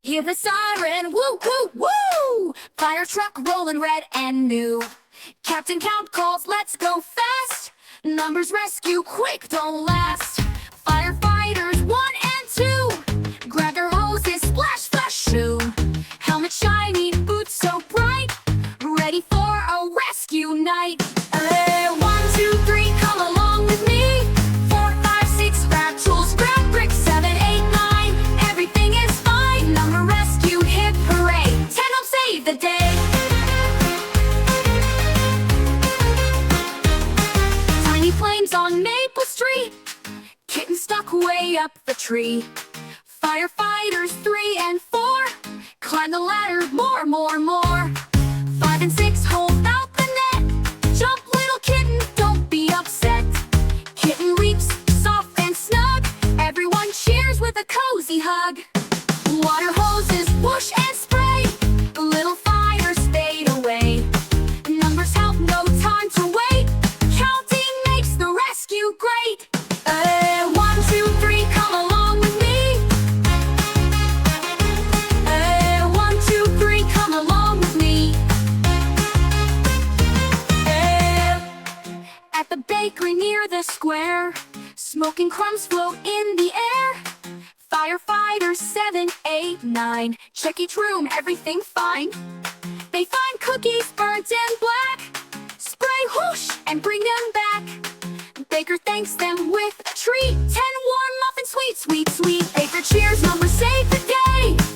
Hear the siren, woo, woo, woo! Fire truck rolling red and new. Captain Count calls, let's go fast. Numbers rescue, quick, don't last. Firefighters 1 and 2. Grab their hoses, splash, splash, shoo. Helmet shiny, boots so bright. Ready for a rescue night. 1, 2, 3, come along with me. 4, 5, 6, grab tools, grab bricks. 7, 8, 9, everything is fine. Number rescued, hip hooray. 10 help save the day. Tiny flames on Maple Street. Kitten stuck way up the tree. Firefighters 3 and 4. Climb the ladder, more, more, more. 5 and 6, hold out the net. Jump, little kitten, don't be upset. Kitten leaps, soft and snug. Everyone cheers with a cozy hug. Water hoses, whoosh and spray. Little fires fade away. Numbers help, no time to wait. Counting makes the rescue great. 1, 2, 3, come along with me. 1, 2, 3, come along with me. At the bakery near the square, smoking crumbs float in the air. Firefighters 7, 8, 9 check each room, everything fine. They find cookies burnt and black. Spray whoosh and bring them back. Baker thanks them with a treat. 10 warm muffins, sweet, sweet, sweet. Baker cheers, numbers save the day.